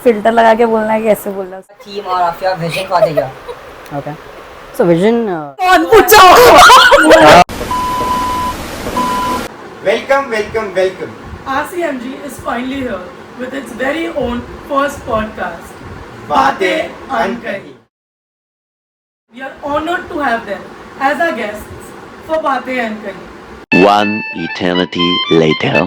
Filter लगा के बोलना है कि ऐसे बोलना है? Theme or of your vision for the year. Okay. So vision. कौन पूछा? Welcome. RCMG is finally here with its very own first podcast, Baatein Unkahi. We are honored to have them as our guests for Baatein Unkahi. One eternity later.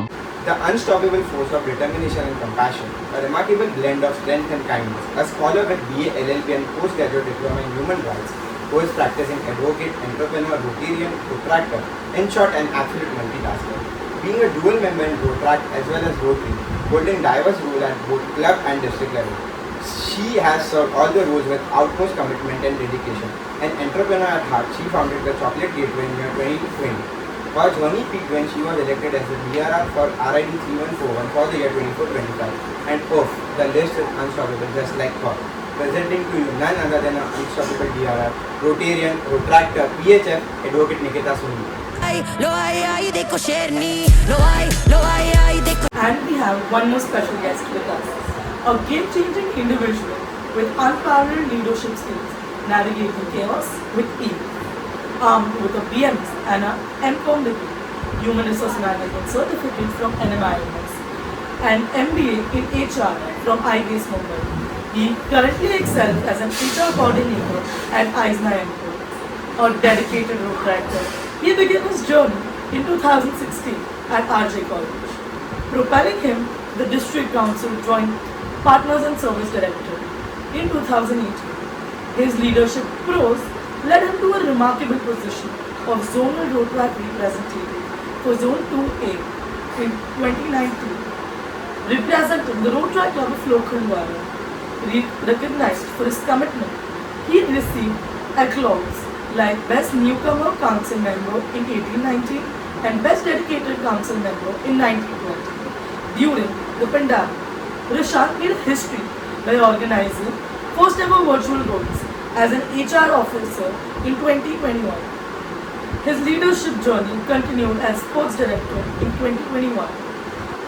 The unstoppable force of determination and compassion, a remarkable blend of strength and kindness, a scholar with BA, LLB and postgraduate diploma in human rights, who is practicing advocate, entrepreneur, Rotarian, protractor, in short an absolute multitasker. Being a dual member in Rotract as well as Rotary, holding diverse roles at both club and district level. She has served all the roles with utmost commitment and dedication. An entrepreneur at heart, she founded the Chocolate Gateway in year 2020. Her journey peaked when she was elected as the DRR for RID 3141 for the year 24-25. And oof, the list is unstoppable just like her. Presenting to you none other than an unstoppable DRR, Rotarian, Protractor, PHF, Advocate Nikita Soni. And we have one more special guest with us, a game-changing individual with unparalleled leadership skills, navigating chaos with ease. Armed with a BMS and a MCOM degree, Human Resource Management certificate from NMIMS, and MBA in HR from IBS Mumbai. He currently excels as an HR coordinator at Eisner & Co, a dedicated Rotractor. He began his journey in 2016 at RJ College, propelling him the District Council Joint Partners and Service Director. In 2018, his leadership prowess led him to a remarkable position of Zonal Rotrack Representative for Zone 2A in 2019, representing the Rotrack Club of Lokhandwala. Recognized for his commitment, he received accolades like Best Newcomer Council Member in 1819 and Best Dedicated Council Member in 1920. During the pandemic, Rishant made history by organizing first ever virtual roles as an HR officer in 2021. His leadership journey continued as sports director in 2021.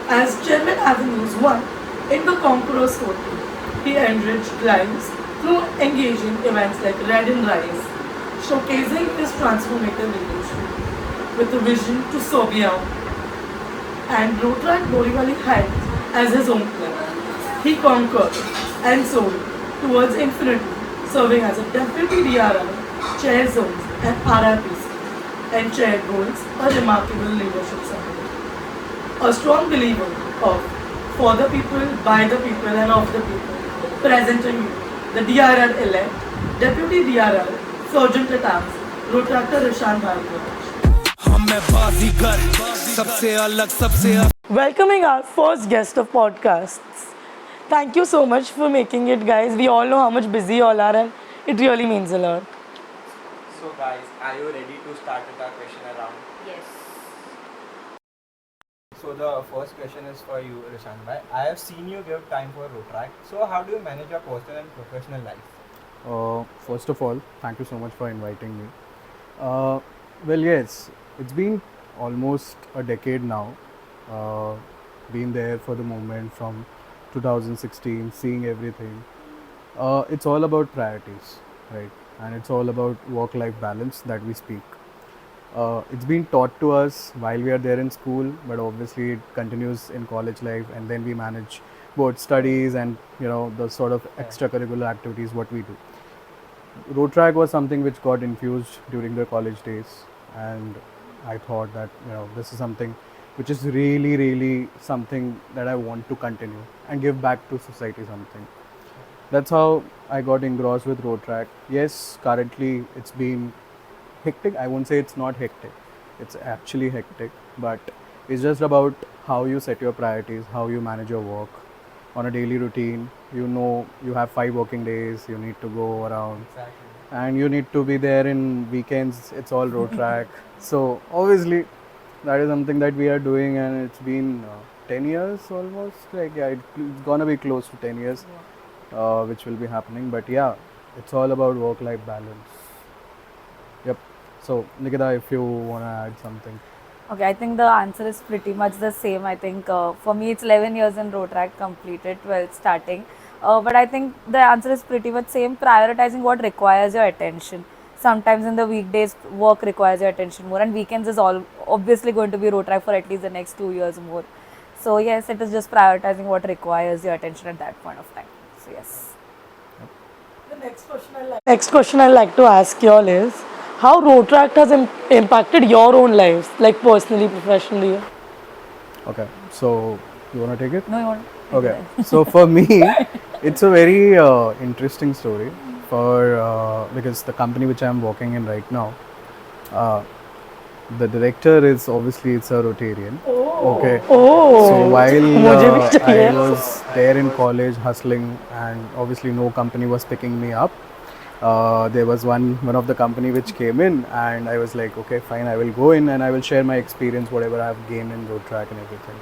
As chairman Avenues 1 in the Conqueror's Hotel, he enriched lives through engaging events like Red and Rise, showcasing his transformative leadership with a vision to soar beyond. And Rotrack Borivali Heights as his own club. He conquered and soared towards infinity, serving as a deputy DRR, chair zones and RIPC, and chair goals a remarkable leadership summit. A strong believer of for the people, by the people and of the people, presenting you the DRR elect, Deputy DRR, Sergeant at Arms, Rotractor Rishant Bhargava. Welcoming our first guest of podcasts. Thank you so much for making it, guys. We all know how much busy you all are, and it really means a lot. So guys, are you ready to start with our question round? Yes. So the first question is for you, Rishant bhai. I have seen you give time for Rotrack. So how do you manage your personal and professional life? First of all, thank you so much for inviting me. Well, yes, it's been almost a decade now. Been there for the moment from 2016, seeing everything. It's all about priorities, right? And it's all about work-life balance that we speak. It's been taught to us while we are there in school, but obviously it continues in college life, and then we manage both studies and the sort of extracurricular activities what we do. Road track was something which got infused during the college days, and I thought that this is something which is really something that I want to continue and give back to society something. That's how I got engrossed with road track. Yes, currently it's been hectic. I won't say it's not hectic. It's actually hectic, but it's just about how you set your priorities, how you manage your work on a daily routine. You have 5 working days, you need to go around. Exactly. And you need to be there in weekends. It's all road track. So obviously that is something that we are doing, and it's been 10 years almost. Like it's gonna be close to 10 years, which will be happening. But yeah, it's all about work-life balance. Yep. So Nikita, if you wanna add something. Okay, I think the answer is pretty much the same. I think for me it's 11 years in road track, completed 12 starting. But I think the answer is pretty much same, prioritizing what requires your attention. Sometimes in the weekdays, work requires your attention more, and weekends is all obviously going to be road track for at least the next 2 years more. So yes, it is just prioritizing what requires your attention at that point of time. So yes. The next question I like to ask y'all is how road track has impacted your own lives, like personally, professionally. Okay, so you want to take it? No, you want? Okay, so for me, it's a very interesting story because the company which I'm working in right now, the director is obviously it's a Rotarian. Okay. Oh. So while मुझे भी I चाहिए. was there in college hustling, and obviously no company was picking me up. There was one of the company which came in, and I was like, okay, fine, I will go in and I will share my experience, whatever I have gained in road track and everything.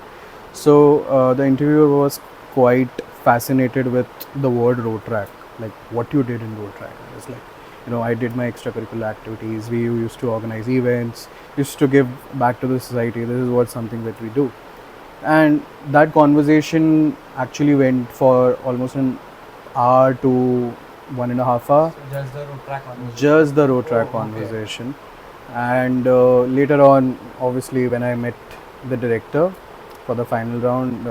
So the interviewer was quite fascinated with the word road track, like what you did in road track. I was like, I did my extracurricular activities. We used to organize events, used to give back to the society. This is what something that we do. And that conversation actually went for almost an hour to 1.5 hours. Just the road track one. Just the road track conversation. And later on, obviously, when I met the director for the final round,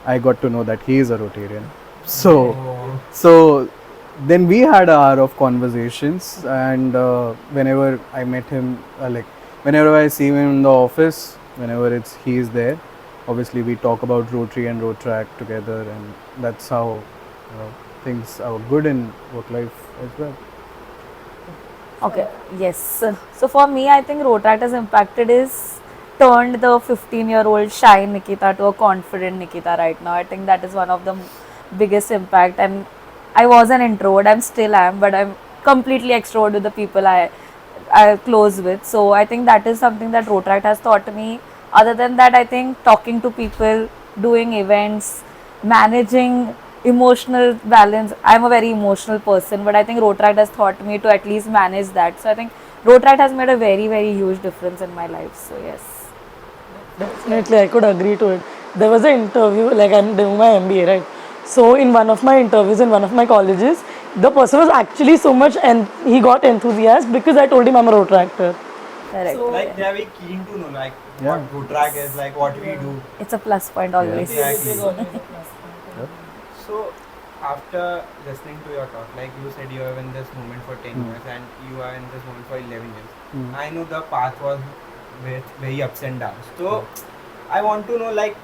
I got to know that he is a Rotarian. So then we had an hour of conversations, and whenever I met him, whenever I see him in the office, whenever he is there, obviously we talk about Rotary and road track together, and that's how things are good in work life as well. Okay, yes. So for me, I think road track has impacted is turned the 15-year-old shy Nikita to a confident Nikita right now. I think that is one of the biggest impact. And I was an introvert, I'm still am, but I'm completely extrovert with the people I close with. So I think that is something that road track has taught me. Other than that, I think talking to people, doing events, managing emotional balance. I'm a very emotional person, but I think road track has taught me to at least manage that. So I think road track has made a very, very huge difference in my life. So yes. Definitely, I could agree to it. There was an interview, like I'm doing my MBA, right? So in one of my interviews in one of my colleges, the person was actually so much and he got enthusiastic because I told him I'm a road tractor. Correct. So- Like they are very keen to know like what road track is, like what we do. It's a plus point always. Exactly. So after listening to your talk, like you said you are in this moment for 10 years and you are in this moment for 11 years. I know the path was very ups and downs. So I want to know like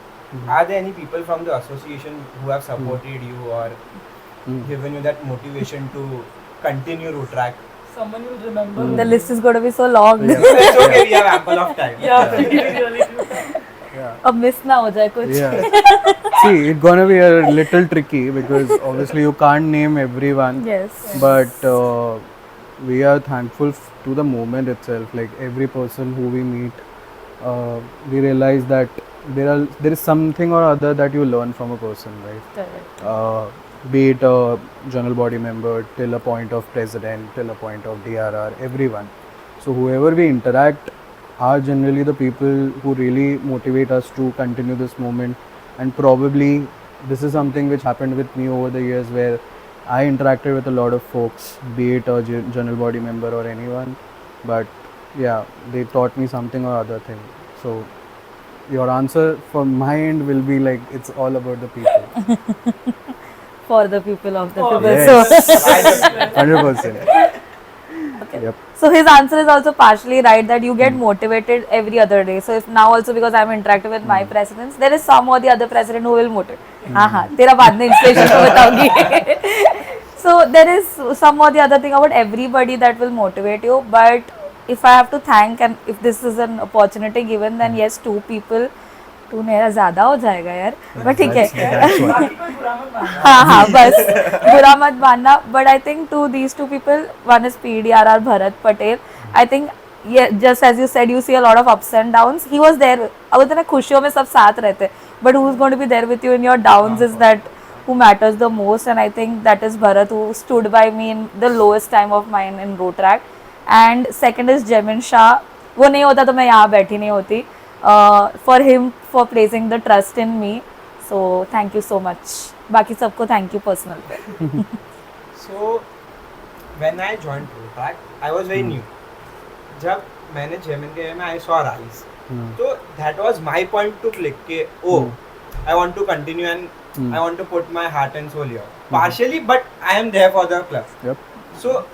are there any people from the association who have supported you or given you that motivation to continue road track? Someone will remember. The list is going to be so long. It's okay, we have ample of time. Yeah, we really do. अब miss ना हो जाए कुछ. Yeah. See, it's gonna be a little tricky because obviously you can't name everyone. Yes. But we are thankful to the moment itself. Like every person who we meet, we realize that there is something or other that you learn from a person, right? Correct. Be it a general body member till a point of president, till a point of DRR, everyone. So whoever we interact are generally the people who really motivate us to continue this movement. And probably this is something which happened with me over the years where I interacted with a lot of folks, be it a general body member or anyone. But yeah, they taught me something or other thing. So your answer from my end will be like it's all about the people. For the people of the people. Yes. So 100%. Yep. So his answer is also partially right that you get motivated every other day. So if now also because I'm interacting with my presidents, there is some or the other president who will motivate. हाँ तेरा बाद में inspiration को बताऊंगी. So there is some or the other thing about everybody that will motivate you. But if I have to thank and if this is an opportunity given, then yes, two people. तू मेरा ज़्यादा हो जाएगा यार, but ठीक है. हाँ बस बुरा मत मानना. But I think to these two people, one is PDRR Bharat Patel. I think just as you said, you see a lot of ups and downs. He was there. अगर तेरे खुशियों में सब साथ रहते, but who's going to be there with you in your downs is that who matters the most. And I think that is Bharat, who stood by me in the lowest time of mine in road track. And second is Jamin Shah. वो नहीं होता तो मैं यहाँ बैठी नहीं होती. For him for placing the trust in me. So thank you so much, बाकी सबको थैंक यू पर्सनल पे. So when I joined Rotac, I was very new. जब मैंने जेमिन के में I saw Rise, तो that was my point to click कि I want to continue and I want to put my heart and soul here. Partially, but I am there for the club. Yep. So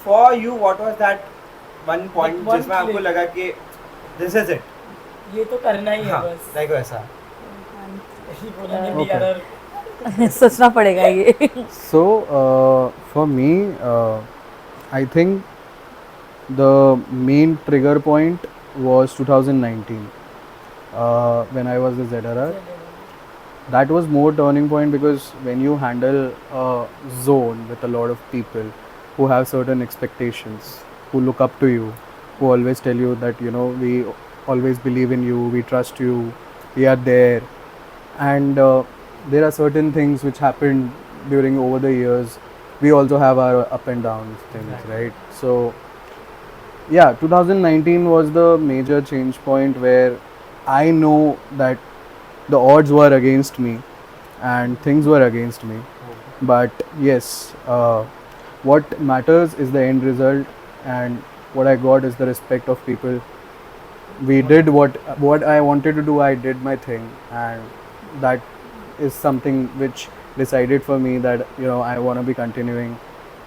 for you, what was that one point One जिसमें आपको click. लगा कि this is it? ये तो करना ही है हाँ, बस. like वैसा. यही बोलेंगे Okay. DRR. सोचना पड़ेगा ये. So for me, I think the main trigger point was 2019 when I was the ZRR. That was more turning point because when you handle a zone with a lot of people who have certain expectations, who look up to you, who always tell you that we always believe in you, we trust you, we are there, and there are certain things which happened during over the years. We also have our up and downs things, right? So yeah, 2019 was the major change point where I know that the odds were against me and things were against me, but yes, what matters is the end result, and what I got is the respect of people. We did what I wanted to do. I did my thing, and that is something which decided for me that I want to be continuing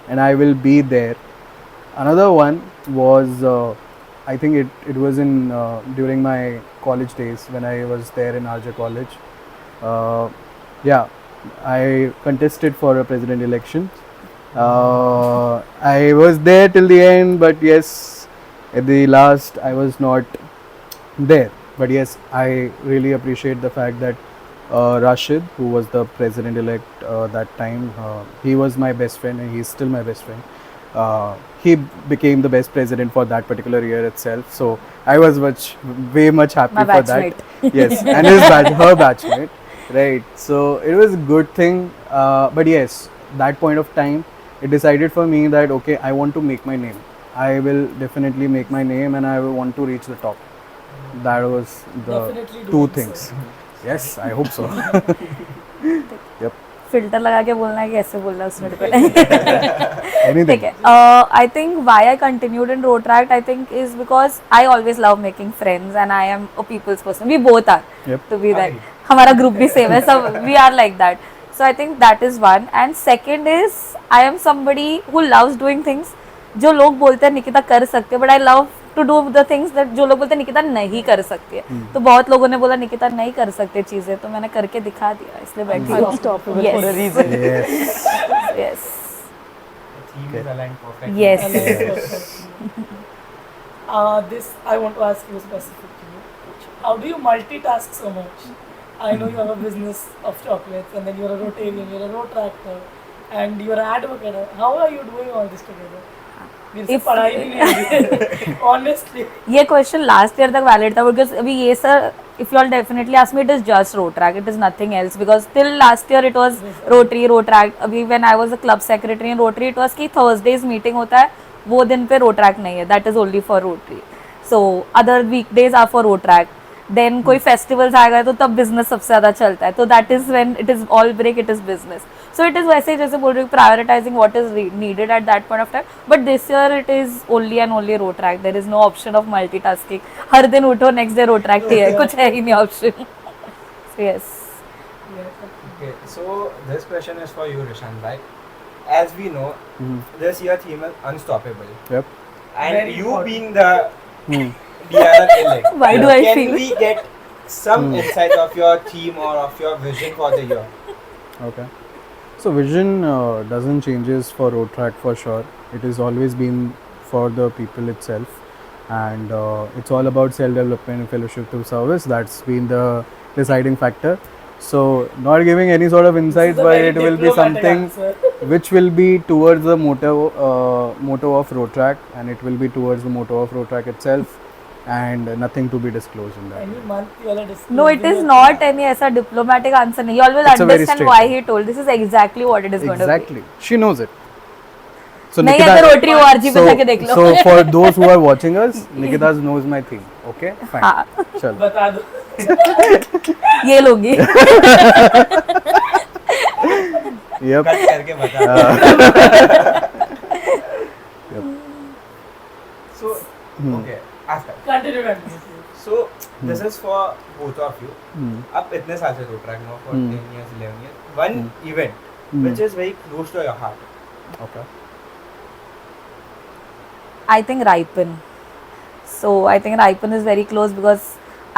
and I will be there. Another one was I think it was in during my college days when I was there in RJ College. Yeah, I contested for a president election. I was there till the end, but yes, at the last I was not there. But yes, I really appreciate the fact that Rashid, who was the president-elect that time, he was my best friend and he's still my best friend. He became the best president for that particular year itself. So I was way much happy My for that. batchmate. Yes, and her batchmate, right? So it was a good thing. But yes, that point of time, it decided for me that okay, I want to make my name. I will definitely make my name, and I will want to reach the top. That was the Definitely two doing things. so. Yes, I hope so. Yep. Filter लगा के बोलना है कि ऐसे बोलना है उसमें depend. Anything. ठीक है. I think why I continued in Rotract, I think, is because I always love making friends and I am a people's person. We both are. Yep. To be that. हमारा group भी same है, so we are like that. So I think that is one. And second is I am somebody who loves doing things जो लोग बोलते हैं निकिता कर सकते हैं, but I love to do the things that जो लोग बोलते हैं निकिता नहीं कर सकती है. तो बहुत लोगों ने बोला निकिता नहीं कर सकते चीजें, तो मैंने करके दिखा दिया, इसलिए बैठी हूँ. Unstoppable Yes. for a reason. Yes. Yes. The theme is aligned perfectly. Yes. This I want to ask you specifically. How do you multitask so much? I know you have a business of chocolates, and then you're a Rotarian, you're a Rotractor, and you're an advocate. How are you doing all this together? मेरे से If- पढ़ाई भी नहीं हुई है, honestly. ये question last year तक valid था बिकॉज अभी ये sir if you all definitely ask me it is just Rotaract, it is nothing else because till last year it was Rotaract. अभी when I was a club secretary in Rotary it was कि Thursdays meeting होता है, वो दिन पे Rotaract नहीं है, that is only for Rotary. So other weekdays are for Rotaract. Then कोई फेस्टिवल्स आएगा तो तब बिजनेस सबसे ज्यादा चलता है, तो that is when it is all break, it is business. So it is वैसे ही जैसे बोल रही हूँ, prioritising what is needed at that point of time. But this year it is only and only Rotaract. There is no option of multitasking. हर दिन उठो next day Rotaract ही है, कुछ है ही नहीं option. Yes. Okay, so this question is for you, Rishan. Like, as we know, this year theme is unstoppable, Yep. and Very you important. being the Hmm. DRR elect, Why do I can feel- we get some insight of your theme or of your vision for the year? Okay. So vision doesn't changes for Rotrack for sure. It has always been for the people itself, and it's all about self-development and fellowship through service. That's been the deciding factor. So not giving any sort of insights, This is a but very it will be diplomatic something answer. which will be towards the motto of Rotrack, and it will be towards the motto of Rotrack itself, and nothing to be disclosed in that. Any month you are disclosing No, it is not any ऐसा diplomatic answer नहीं. You all will It's a very understand straight why one. he told. This is exactly what it is going to be. Exactly. She knows it. So नहीं है तो rotary ORG पे जाके देख लो. so for those who are watching us, Nikita knows my theme. Okay, fine. हाँ. चल. बता दो. ये लोगी. Yep. कट करके बता Yep. so okay after Continue. so this is for both of you Hmm. आप इतने साल से रोड ट्रैक में हो for 10 years 11 years one Hmm. event Hmm. which is very close to your heart Okay. I think Ripen. So I think Ripen is very close because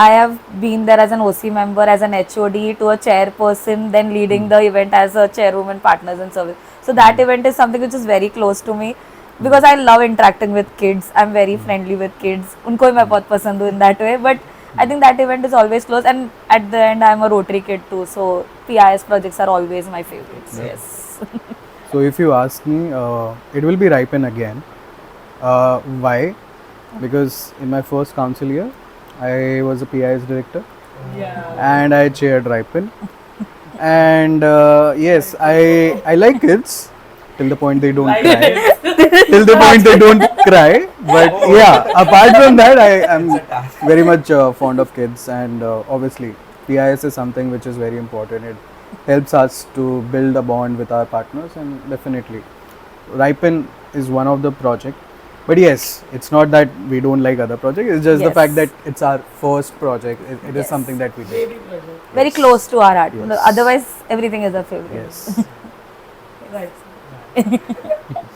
I have been there as an OC member, as an HOD, to a chairperson, then leading the event as a chairwoman, partners in service. So that event is something which is very close to me because I love interacting with kids. I'm very friendly with kids. उनको मैं बहुत पसंद हूँ in that way. But I think that event is always close. And at the end, I'm a Rotary kid too. So PIS projects are always my favorites. Yes. So if you ask me, it will be Ripen again. Why? Because in my first council year, I was a PIS director Yeah. and I chaired Ripen. And yes, I like kids till the point they don't cry. Till the point they don't cry. But yeah, apart from that, I am very much fond of kids, and obviously PIS is something which is very important. It helps us to build a bond with our partners, and definitely Ripen is one of the project. But yes, it's not that we don't like other projects. It's just the Yes. fact that it's our first project. It is Yes. something that we did. Baby pleasure. Very close to our heart. Yes. Otherwise, everything is a favorite. Yes. Right.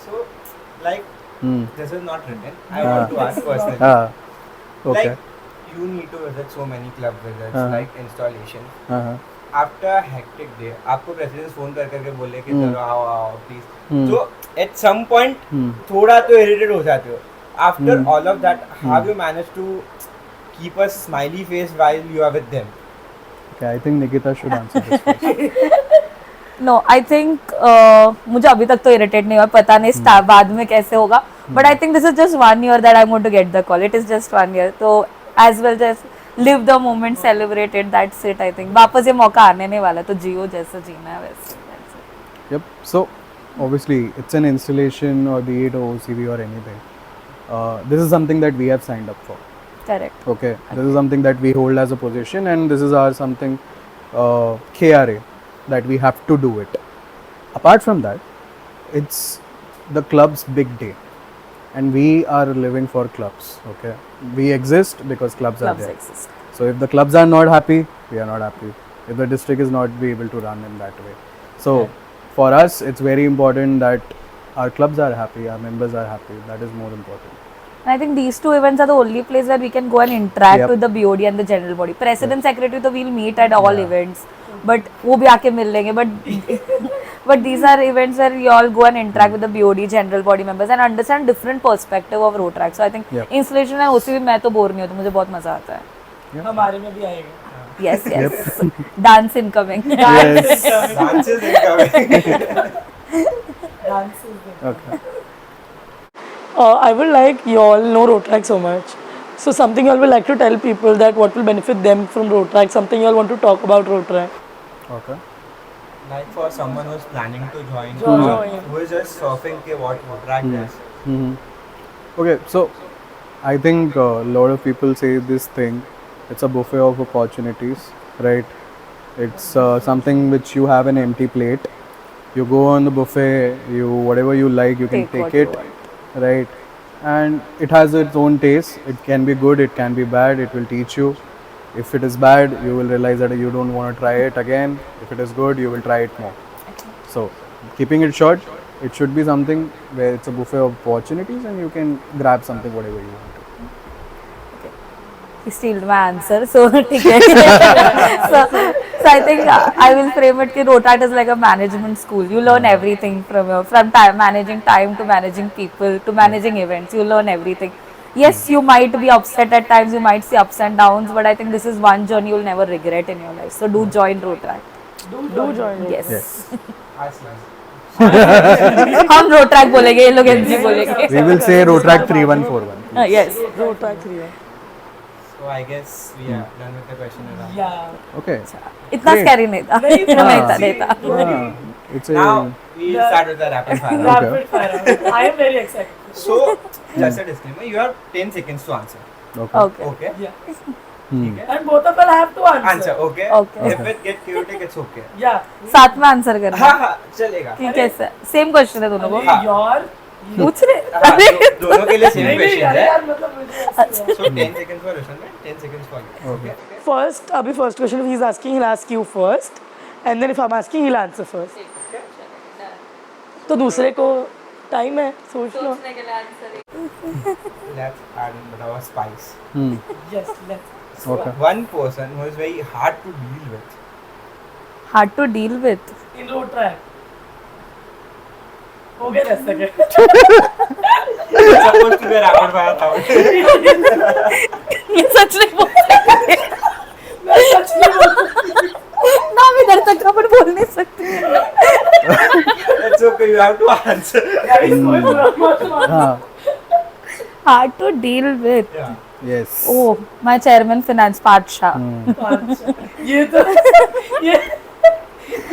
so like Hmm. this is not written I want to ask personally Okay. like you need to visit so many club visits like installation Uh-huh. after hectic day आपको president phone कर करके बोले कि Hmm. चलो आओ आओ please Hmm. तो at some point Hmm. थोड़ा तो irritated हो जाते हो after Hmm. all of that how you manage to keep a smiley face while you are with them Okay, I think Nikita should answer this first. No I think मुझे अभी तक तो irritate नहीं हुआ पता नहीं स्टार्ट बाद में कैसे होगा but I think this is just 1 year that I want to get the call it is just 1 year तो as well just live the moment celebrate it that's it I think वापस ये मौका आने नहीं वाला तो जियो जैसे जीना है वैसे that's it. Yep. So obviously it's an installation or be it OCV or anything. This is something that we have signed up for. Correct. Okay. This is something that we hold as a position, and this is our something KRA that we have to do it. Apart from that, it's the club's big day, and we are living for clubs. Okay. We exist because clubs are Clubs there. exist. So if the clubs are not happy, we are not happy. If the district is not be able to run in that way. So for us, it's very important that our clubs are happy, our members are happy. That is more important. And I think these two events are the only place where we can go and interact Yep. with the BOD and the general body. President, secretary, so we'll meet at all events. But वो भी आके मिल लेंगे. But these are events where you all go and interact with the BOD, general body members and understand different perspective of road track. So I think Yep. installation and OCV मैं तो bore नहीं होती मुझे बहुत मजा आता है. हमारे में भी आएगा. Yes, yes. Dance incoming. Yes. dances incoming Dances. Okay. I would like you all know road track so much. So something you all would like to tell people that what will benefit them from road track. Something you all want to talk about road track. Okay. like for someone who's planning to join Join. or who is just surfing ke what road track is Okay, so I think a lot of people say this thing. It's a buffet of opportunities, right? It's something which you have an empty plate. You go on the buffet, you whatever you like, you can Take what take you it, right? And it has its own taste. It can be good, it can be bad. It will teach you. If it is bad, you will realize that you don't want to try it again. If it is good, you will try it more. So, keeping it short, it should be something where it's a buffet of opportunities and you can grab something whatever you want. He stealed my answer, so ठीक है. so I think I will frame it कि road track is like a management school. You learn everything from time managing time to managing people to managing events. You learn everything. Yes, you might be upset at times. You might see ups and downs, but I think this is one journey you'll never regret in your life. So do join road track. Do join. Yes. Us, us. हम road track बोलेंगे, ये लोग NC बोलेंगे. We will say road track 3141. Yes. Road track 3. So I guess we are done with the question and answer. Yeah. Okay. इतना Great. scary नहीं था. नहीं था. It's a Now we start with the rapid fire. round. Rapid fire round. I am very excited. So just a disclaimer, you have 10 seconds to answer. okay. Okay. Okay. Yeah. ठीक है? And both of us have to answer. Answer, okay? Okay. If it get chaotic, it's okay. Yeah. साथ में answer करना हाँ हाँ चलेगा. कि कैसे सेम क्वेश्चन है दोनों को अरे यार. पूछ रहे हाँ, दोनों के लिए सेम नहीं, क्वेश्चन अरे है. यार, मतलब मुझे ऐसे यार. So 10 seconds for Roshan, 10 seconds for you. Okay. First, अभी first question if he's asking, he'll ask you first, and then if I'm asking, he'll answer first. तो दूसरे को टाइम है सोच लो. Let's add in the spice. Yes, let's. Okay. One person who is very hard to deal with. Hard to deal with In road track. हो गया 10 सेकंड. It's supposed to be a rapid fire round. ये सच नहीं बोल सकते मैं सच नहीं बोल. नाम इधर तक अपन बोल नहीं सकते It's okay, you have to answer. यार इसको पूरा मत मार. हाँ. Hard to deal with Yeah. Yes. Oh my chairman finance पातशाह अच्छा, ये तो ये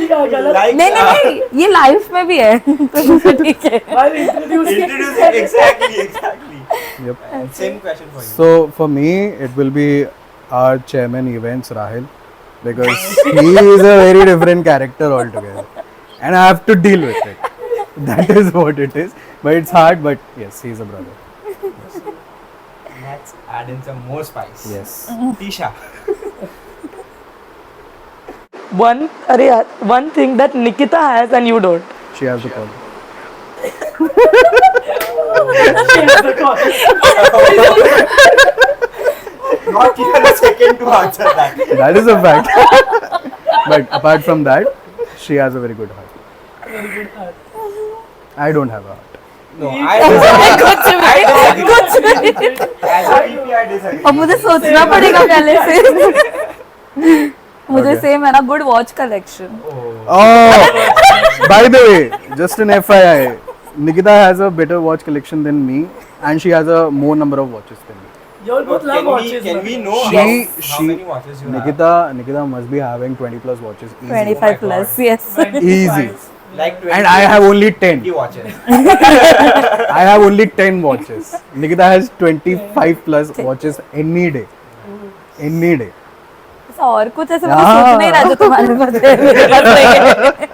क्या गलत. Like, नहीं नहीं नहीं ये लाइफ में भी है तो ठीक है I'll introduce you. introducing exactly. Yep. And same question for you. So for me, it will be our chairman events Rahil, because he is a very different character altogether, and I have to deal with it. That is what it is. But it's hard. But yes, he's a brother. Let's add in some more spice. Yes. Tisha. One thing that Nikita has and you don't. She has the call. She has the call. Not even a second to answer that. That is a fact. But apart from that, she has a very good heart. Very good heart. I don't have a heart. No, I disagree. कुछ भी कुछ भी As a VP, I disagree. अब मुझे सोचना पड़ेगा पहले से मुझे Okay. सेम है ना good watch collection Oh, by the way, just an FYI, Nikita has a better watch collection than me, and she has a more number of watches than me. You all both love watches. Can we know She- how many watches you have? Nikita must be having 20 plus watches. Easy. 25 God. plus yes Easy. Like 20 And I have only 10. 20 watches. I have only 10 watches. Nikita has 25 plus watches any day. Any day. ऐसा और कुछ ऐसे मुझे हाँ। सोच नहीं रहा जो तुम्हारे पास है मेरे पास नहीं है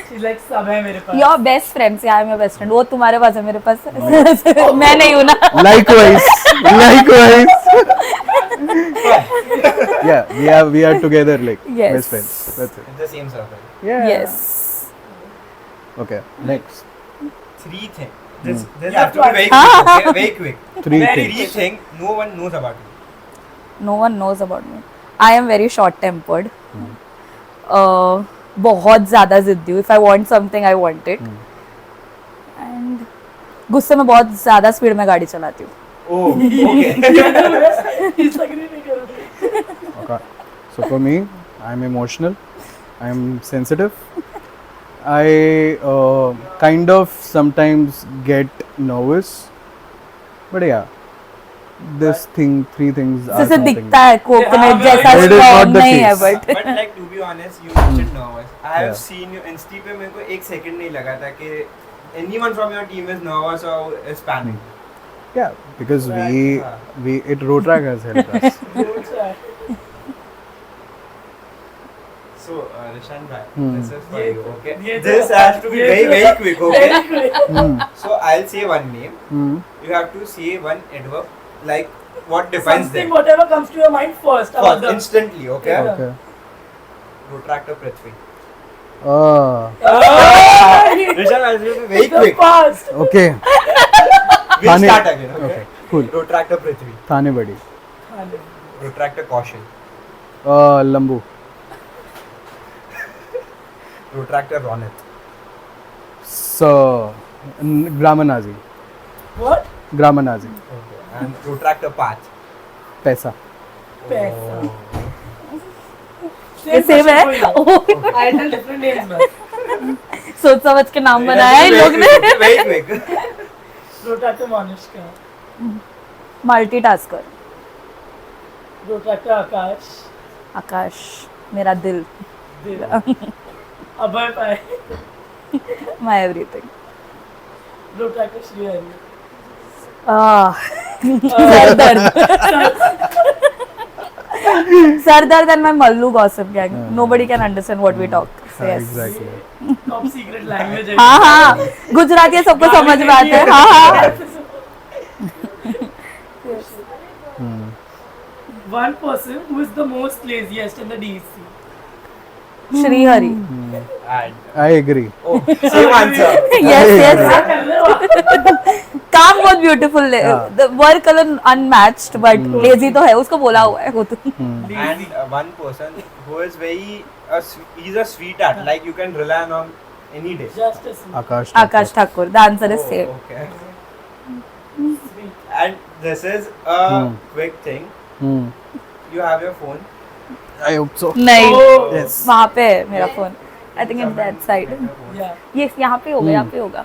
She's like सब है मेरे पास. योर बेस्ट फ्रेंड्स यार मेरा बेस्ट फ्रेंड वो तुम्हारे पास है मेरे पास है। मैं नहीं हूँ ना Likewise. Likewise. Yeah, we are together like Yes. best friends. That's it. In the same circle. Yeah. yes Okay. Next. 3 things. This You have have to to be very quick. Okay? Very quick. 3 Very things. 3 things no one knows about you. no one knows about me I am very short tempered बहुत ज्यादा जिद्दी हूँ if I want something I want it and गुस्से में बहुत ज्यादा speed में गाड़ी चलाती हूँ Oh, okay. Disagree नहीं करोगे. Okay. So for me, I'm emotional. I'm sensitive. I kind of sometimes get nervous. But yeah, this thing, 3 things are जैसे something. दिखता है कोकोनट हाँ, जैसा it is not strong the नहीं है case. But But like to be honest, you mentioned nervous. I have Yeah. seen you Insta पे मेरे को 1 second नहीं लगा था कि anyone from your team is nervous or is panic. Yeah, because Right. it road track has helped us. Don't try. So, Rishan bhai, Hmm. this is for ये you, okay? ये This तो- has to be ये very, तो- very quick, okay? Very quick. Hmm. So, I'll say one name. Hmm. You have to say one adverb, like what defines Something them. whatever comes to your mind first. about First, the- instantly, okay? Yeah. Okay. Protractor Prithvi. Rishan, I'll say very The quick. past. Okay. We'll Thane- start again, okay? Okay. Cool. Protractor Prithvi. Thane Badi. Protractor Kaushal. Lambu. Protractor Ronit. So, Gramanazi. What? Gramanazi. Okay. And protractor Path. Paisa. Paisa. ये same है I tell different names, man. सोच समझ के नाम बनाया है इन लोग ने Very quick. Protractor Manishka. Multitasker Protractor Akash. आकाश मेरा दिल Dil. Abhay Pai. My everything Protractor Srihari. Sir दर्द सर दर्द and my Mallu gossip gang. Nobody can understand what we talk. So yes. Exactly. Top secret language. है। हाँ हाँ गुजराती सबको समझ में आते हैं हाँ हाँ One person who is the most laziest in the DC. Shri Hari And I agree. oh, same answer. yes yes काम बहुत beautiful the work color unmatched but lazy तो है उसको बोला हुआ है वो तो And one person who is very he's a sweetheart. Like you can rely on any day. Just a sweet. Akash. Akash Thakur the answer is same Okay. And this is a quick thing. Hmm. You have your phone. I hope so. नहीं Yes. वहाँ पे है मेरा phone I think it's that side Yeah. ये यहाँ पे होगा यहाँ पे होगा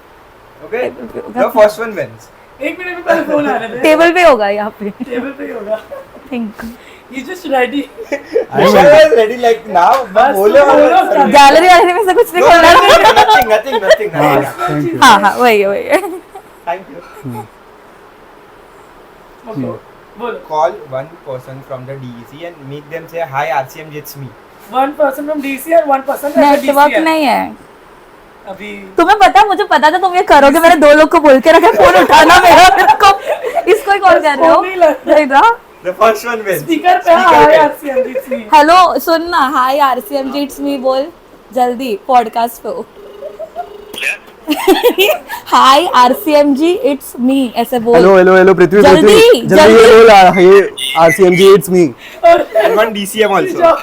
Okay. Table पे होगा The first one wins. एक मिनट में पहले फोन आने दे। टेबल पे होगा यहाँ पे टेबल पे ही होगा। Think He's just ready. Vishal is ready like now. बस बोलो बोलो। गैलरी वाले में से कुछ नहीं खोलना nothing. Thank you. हाँ हाँ वही है वही है Thank you. Okay. बोलो। Call one person from the DEC and make them say hi RCM, it's me. One person from DC and one person from the network DCL. नहीं है अभी तुम्हें पता है मुझे पता था तुम ये करोगे मैंने दो लोग को बोल के रखा फोन उठाना मेरा मेरे को इसको ही कॉल कर रहे हो फोन नहीं लगता। नहीं ना The first one wins. Speaker पे हाय RCM it's me. हेलो सुन ना हाय आरसीएम जी इट्स मी बोल जल्दी पॉडकास्ट पे हो हाय आरसीएम जी इट्स मी ऐसे बोल Hello, पृथ्वी जल्दी, पृथ्वी जल्दी जल्दी। ये बोल हे RCMG it's me. And one DCM also.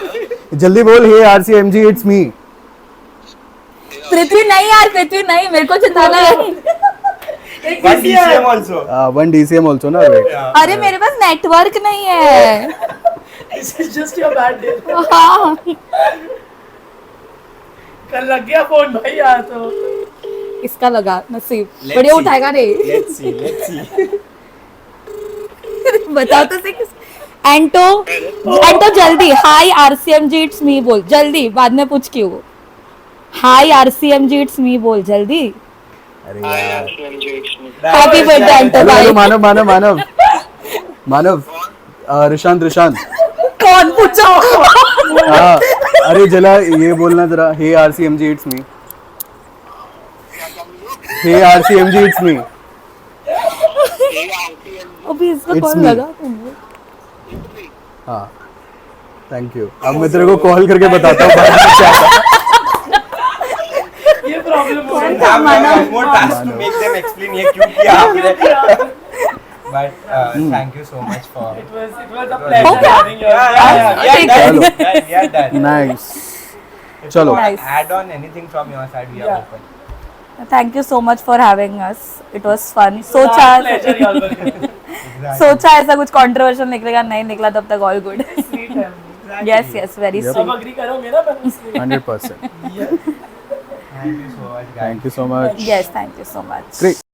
जल्दी बोल हे RCMG it's me. पृथ्वी नहीं यार पृथ्वी नहीं मेरे को चिताना है एक One DCL. DCM also. One DCM also ना wait. अरे मेरे पास नेटवर्क नहीं है This is just your bad day. हाँ कल लग गया फोन भाई यार तो। इसका लगा नसीब Let's बढ़िया see. उठाएगा नहीं Let's see. बताओ तो सही एंटो जल्दी हाय आरसीएम जी इट्स मी बोल जल्दी बाद में पूछ क्यों हाय आरसीएम जी इट्स मी बोल जल्दी अरे यार. हैप्पी बर्थडे एंटो Hello, भाई मानव रिशांत कौन पूछा हाँ अरे जला ये बोलना जरा हे RCMG it's me. Hey RCMG it's me. अभी इसका It's कॉल me. लगा हाँ थैंक यू अब मैं तेरे को कॉल करके बताता हूँ बाद में क्या था. ये प्रॉब्लम हो And गई। have one more task to make them explain ये क्यों किया आपने. But thank you so much for. It was a pleasure Okay. having you. ठीक है। We are done. Nice. If चलो. you Nice. add on anything from your side, we are Yeah. open. Thank you so much for having us it was fun Pleasure y'all were good. सोचा ऐसा कुछ controversial निकलेगा नहीं निकला तब तक all good Sweet है। Yes yes very Yep. सब स्वीट agree करोगे ना पर उससे? 100%. Thank you so much, guys. Thank you so much. Yes thank you so much Great.